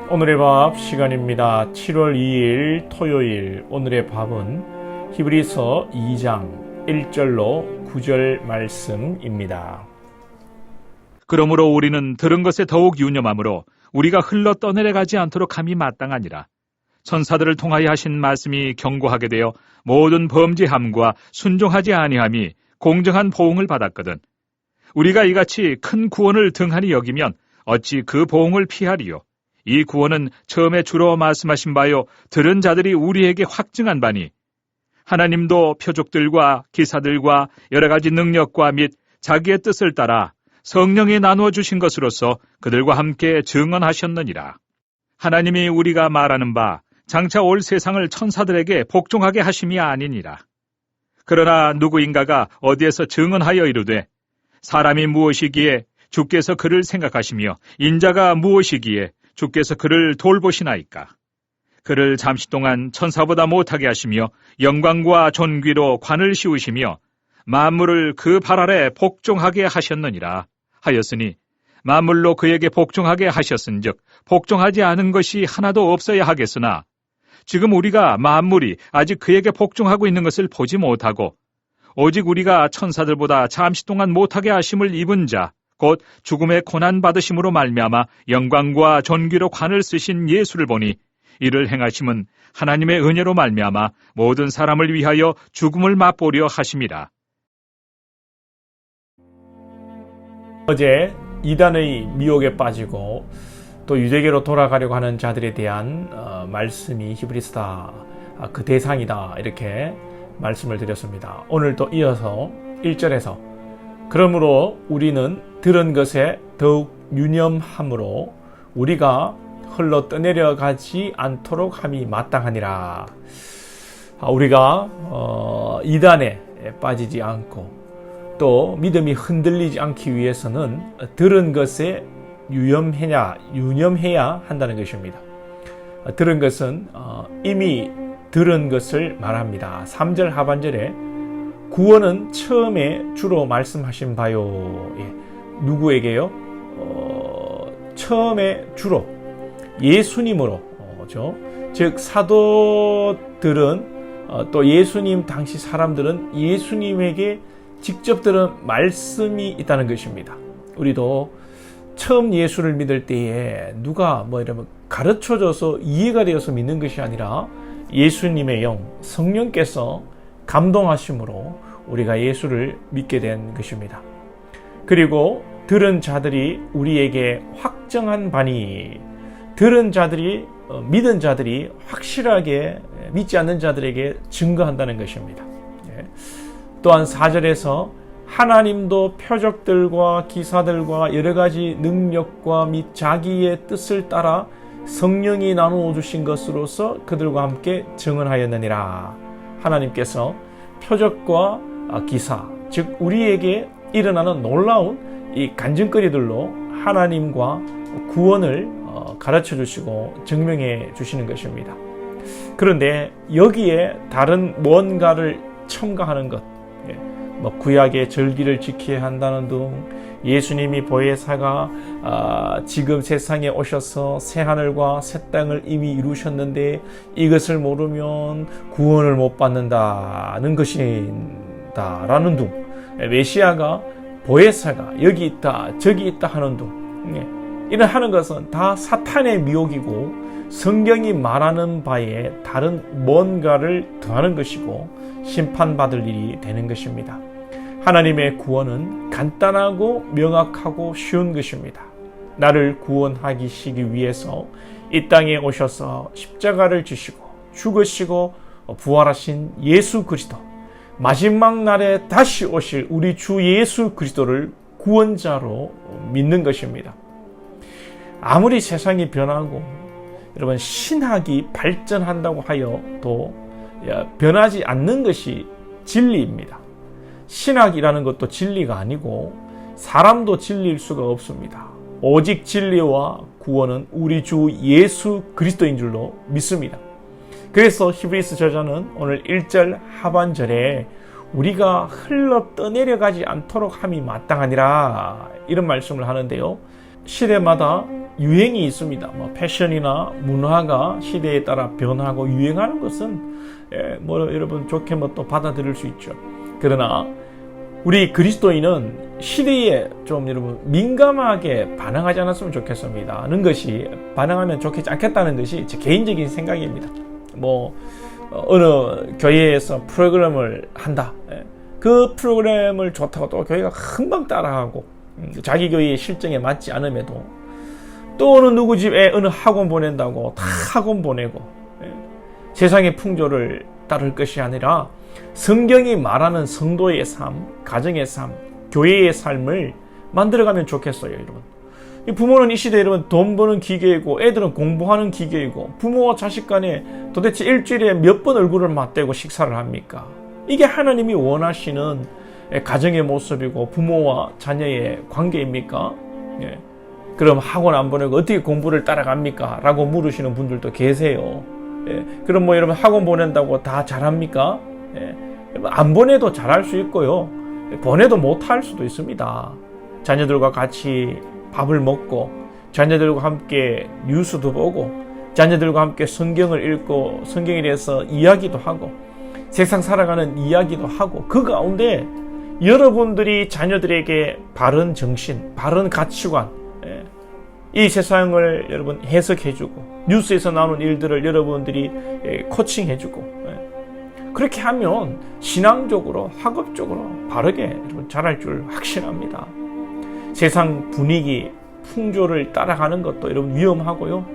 오늘의 밥 시간입니다. 7월 2일 토요일. 오늘의 밥은 히브리서 2장 1절로 9절 말씀입니다. 그러므로 우리는 들은 것에 더욱 유념하므로 우리가 흘러 떠내려가지 않도록 함이 마땅하니라. 천사들을 통하여 하신 말씀이 경고하게 되어 모든 범죄함과 순종하지 아니함이 공정한 보응을 받았거든. 우리가 이같이 큰 구원을 등한히 여기면 어찌 그 보응을 피하리요. 이 구원은 처음에 주로 말씀하신 바요 들은 자들이 우리에게 확증한 바니 하나님도 표적들과 기사들과 여러 가지 능력과 및 자기의 뜻을 따라 성령이 나누어 주신 것으로서 그들과 함께 증언하셨느니라. 하나님이 우리가 말하는 바 장차 올 세상을 천사들에게 복종하게 하심이 아니니라. 그러나 누구인가가 어디에서 증언하여 이르되 사람이 무엇이기에 주께서 그를 생각하시며 인자가 무엇이기에 주께서 그를 돌보시나이까. 그를 잠시 동안 천사보다 못하게 하시며 영광과 존귀로 관을 씌우시며 만물을 그 발 아래 복종하게 하셨느니라 하였으니 만물로 그에게 복종하게 하셨은즉 복종하지 않은 것이 하나도 없어야 하겠으나 지금 우리가 만물이 아직 그에게 복종하고 있는 것을 보지 못하고 오직 우리가 천사들보다 잠시 동안 못하게 하심을 입은 자 곧 죽음의 고난 받으심으로 말미암아 영광과 존귀로 관을 쓰신 예수를 보니 이를 행하심은 하나님의 은혜로 말미암아 모든 사람을 위하여 죽음을 맛보려 하심이라. 어제 이단의 미혹에 빠지고 또 유대교로 돌아가려고 하는 자들에 대한 말씀이 히브리서다, 그 대상이다, 이렇게 말씀을 드렸습니다. 오늘 또 이어서 1절에서 그러므로 우리는 들은 것에 더욱 유념함으로 우리가 흘러 떠내려가지 않도록 함이 마땅하니라. 우리가 이단에 빠지지 않고 또 믿음이 흔들리지 않기 위해서는 들은 것에 유념해야 한다는 것입니다. 들은 것은 이미 들은 것을 말합니다. 3절 하반절에 구원은 처음에 주로 말씀하신 바요. 누구에게요? 처음에 주로 예수님으로, 즉 사도들은 또 예수님 당시 사람들은 예수님에게 직접 들은 말씀이 있다는 것입니다. 우리도 처음 예수를 믿을 때에 누가 이러면 가르쳐줘서 이해가 되어서 믿는 것이 아니라 예수님의 영, 성령께서 감동하심으로 우리가 예수를 믿게 된 것입니다. 그리고 들은 자들이 우리에게 확정한 바니, 들은 자들이 믿은 자들이 확실하게 믿지 않는 자들에게 증거한다는 것입니다. 또한 4절에서 하나님도 표적들과 기사들과 여러 가지 능력과 및 자기의 뜻을 따라 성령이 나누어 주신 것으로서 그들과 함께 증언하였느니라. 하나님께서 표적과 기사, 즉 우리에게 일어나는 놀라운 이 간증거리들로 하나님과 구원을 가르쳐 주시고 증명해 주시는 것입니다. 그런데 여기에 다른 뭔가를 첨가하는 것, 구약의 절기를 지켜야 한다는 등 예수님이 보혜사가 지금 세상에 오셔서 새하늘과 새 땅을 이미 이루셨는데 이것을 모르면 구원을 못 받는다는 것이다라는 등 메시아가 보혜사가 여기 있다 저기 있다 하는 등 이런 하는 것은 다 사탄의 미혹이고 성경이 말하는 바에 다른 뭔가를 더하는 것이고 심판받을 일이 되는 것입니다. 하나님의 구원은 간단하고 명확하고 쉬운 것입니다. 나를 구원하시기 위해서 이 땅에 오셔서 십자가를 지시고 죽으시고 부활하신 예수 그리스도, 마지막 날에 다시 오실 우리 주 예수 그리스도를 구원자로 믿는 것입니다. 아무리 세상이 변하고 여러분 신학이 발전한다고 하여 또 변하지 않는 것이 진리입니다. 신학이라는 것도 진리가 아니고 사람도 진리일 수가 없습니다. 오직 진리와 구원은 우리 주 예수 그리스도인 줄로 믿습니다. 그래서 히브리서 저자는 오늘 1절 하반절에 우리가 흘러 떠내려가지 않도록 함이 마땅하니라 이런 말씀을 하는데요. 시대마다 유행이 있습니다. 뭐 패션이나 문화가 시대에 따라 변하고 유행하는 것은 여러분 좋게 또 받아들일 수 있죠. 그러나 우리 그리스도인은 시대에 좀 여러분 민감하게 반응하지 않았으면 좋겠습니다. 하는 것이 반응하면 좋겠지 않겠다는 것이 제 개인적인 생각입니다. 어느 교회에서 프로그램을 한다. 그 프로그램을 좋다고 또 교회가 금방 따라하고 자기 교회의 실정에 맞지 않음에도 또 어느 누구 집에 어느 학원 보낸다고 다 학원 보내고 세상의 풍조를 따를 것이 아니라 성경이 말하는 성도의 삶, 가정의 삶, 교회의 삶을 만들어가면 좋겠어요, 여러분. 부모는 이 시대에 여러분 돈 버는 기계이고 애들은 공부하는 기계이고 부모와 자식 간에 도대체 일주일에 몇 번 얼굴을 맞대고 식사를 합니까? 이게 하나님이 원하시는 가정의 모습이고 부모와 자녀의 관계입니까? 그럼 학원 안 보내고 어떻게 공부를 따라갑니까? 라고 물으시는 분들도 계세요. 그럼 여러분 학원 보낸다고 다 잘합니까? 안 보내도 잘할 수 있고요. 보내도 못할 수도 있습니다. 자녀들과 같이 밥을 먹고 자녀들과 함께 뉴스도 보고 자녀들과 함께 성경을 읽고 성경에 대해서 이야기도 하고 세상 살아가는 이야기도 하고 그 가운데 여러분들이 자녀들에게 바른 정신, 바른 가치관, 이 세상을 여러분 해석해주고 뉴스에서 나오는 일들을 여러분들이 코칭해주고 그렇게 하면 신앙적으로 학업적으로 바르게 여러분 잘할 줄 확신합니다. 세상 분위기, 풍조를 따라가는 것도 여러분 위험하고요.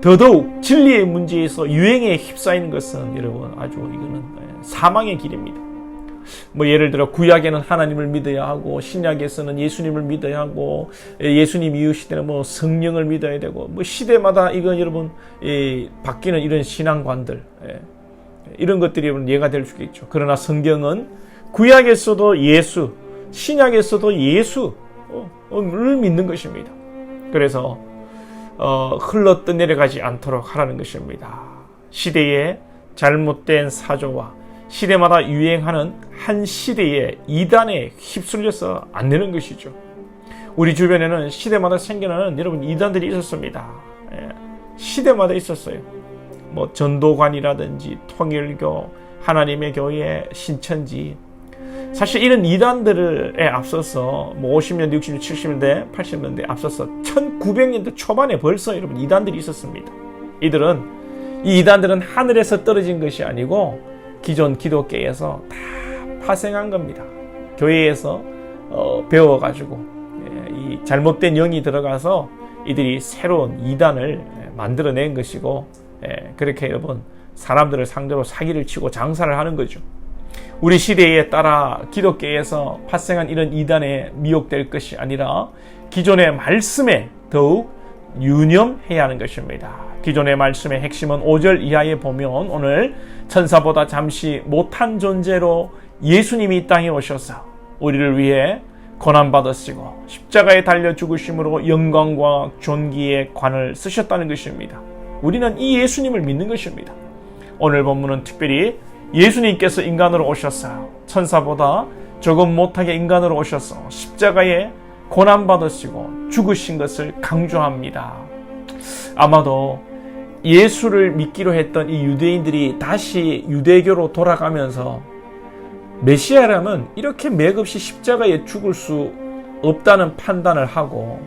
더더욱 진리의 문제에서 유행에 휩싸이는 것은 여러분 아주 이거는 사망의 길입니다. 예를 들어 구약에는 하나님을 믿어야 하고 신약에서는 예수님을 믿어야 하고 예수님 이후 시대는 성령을 믿어야 되고 시대마다 이건 여러분 바뀌는 이런 신앙관들 이런 것들이 여러분 예가 될 수 있죠. 그러나 성경은 구약에서도 예수, 신약에서도 예수를 믿는 것입니다. 그래서 흘러 떠내려가지 않도록 하라는 것입니다. 시대의 잘못된 사조와 시대마다 유행하는 한 시대의 이단에 휩쓸려서 안 되는 것이죠. 우리 주변에는 시대마다 생겨나는 여러분 이단들이 있었습니다. 시대마다 있었어요. 전도관이라든지 통일교, 하나님의 교회, 신천지. 사실 이런 이단들에 앞서서 50년대, 60년대, 70년대, 80년대 앞서서 1900년대 초반에 벌써 여러분 이단들이 있었습니다. 이 이단들은 하늘에서 떨어진 것이 아니고 기존 기독교에서 다 파생한 겁니다. 교회에서 배워가지고 이 잘못된 영이 들어가서 이들이 새로운 이단을 만들어낸 것이고 그렇게 여러분 사람들을 상대로 사기를 치고 장사를 하는 거죠. 우리 시대에 따라 기독교에서 파생한 이런 이단에 미혹될 것이 아니라 기존의 말씀에 더욱 유념해야 하는 것입니다. 기존의 말씀의 핵심은 5절 이하에 보면 오늘 천사보다 잠시 못한 존재로 예수님이 이 땅에 오셔서 우리를 위해 고난받으시고 십자가에 달려 죽으심으로 영광과 존귀의 관을 쓰셨다는 것입니다. 우리는 이 예수님을 믿는 것입니다. 오늘 본문은 특별히 예수님께서 인간으로 오셔서 천사보다 조금 못하게 인간으로 오셔서 십자가에 고난받으시고 죽으신 것을 강조합니다. 아마도 예수를 믿기로 했던 이 유대인들이 다시 유대교로 돌아가면서 메시아라면 이렇게 맥없이 십자가에 죽을 수 없다는 판단을 하고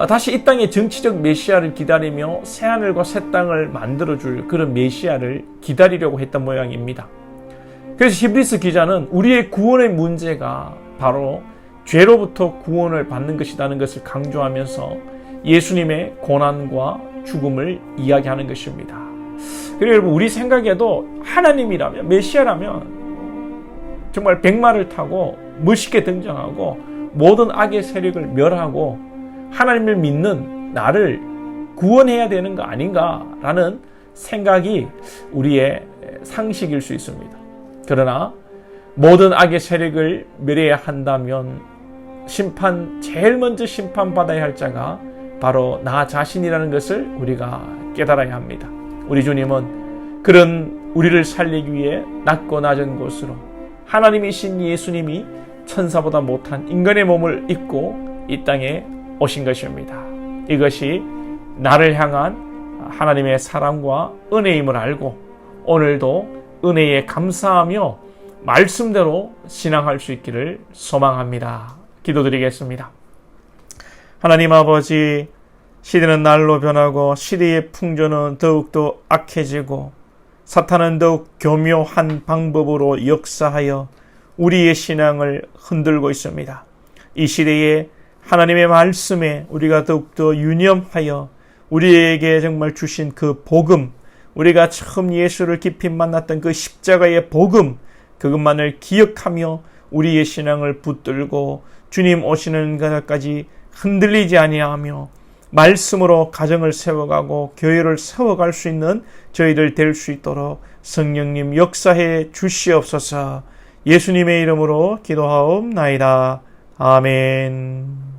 다시 이 땅의 정치적 메시아를 기다리며 새하늘과 새 땅을 만들어줄 그런 메시아를 기다리려고 했던 모양입니다. 그래서 히브리서 기자는 우리의 구원의 문제가 바로 죄로부터 구원을 받는 것이라는 것을 강조하면서 예수님의 고난과 죽음을 이야기하는 것입니다. 그리고 여러분 우리 생각에도 하나님이라면 메시아라면 정말 백마를 타고 멋있게 등장하고 모든 악의 세력을 멸하고 하나님을 믿는 나를 구원해야 되는 거 아닌가라는 생각이 우리의 상식일 수 있습니다. 그러나 모든 악의 세력을 멸해야 한다면 제일 먼저 심판받아야 할 자가 바로 나 자신이라는 것을 우리가 깨달아야 합니다. 우리 주님은 그런 우리를 살리기 위해 낮고 낮은 곳으로 하나님이신 예수님이 천사보다 못한 인간의 몸을 입고 이 땅에 오신 것입니다. 이것이 나를 향한 하나님의 사랑과 은혜임을 알고 오늘도 은혜에 감사하며 말씀대로 신앙할 수 있기를 소망합니다. 기도드리겠습니다. 하나님 아버지, 시대는 날로 변하고 시대의 풍조는 더욱더 악해지고 사탄은 더욱 교묘한 방법으로 역사하여 우리의 신앙을 흔들고 있습니다. 이 시대에 하나님의 말씀에 우리가 더욱더 유념하여 우리에게 정말 주신 그 복음, 우리가 처음 예수를 깊이 만났던 그 십자가의 복음, 그것만을 기억하며 우리의 신앙을 붙들고 주님 오시는 그날까지 흔들리지 아니하며 말씀으로 가정을 세워가고 교회를 세워갈 수 있는 저희들 될 수 있도록 성령님 역사해 주시옵소서. 예수님의 이름으로 기도하옵나이다. 아멘.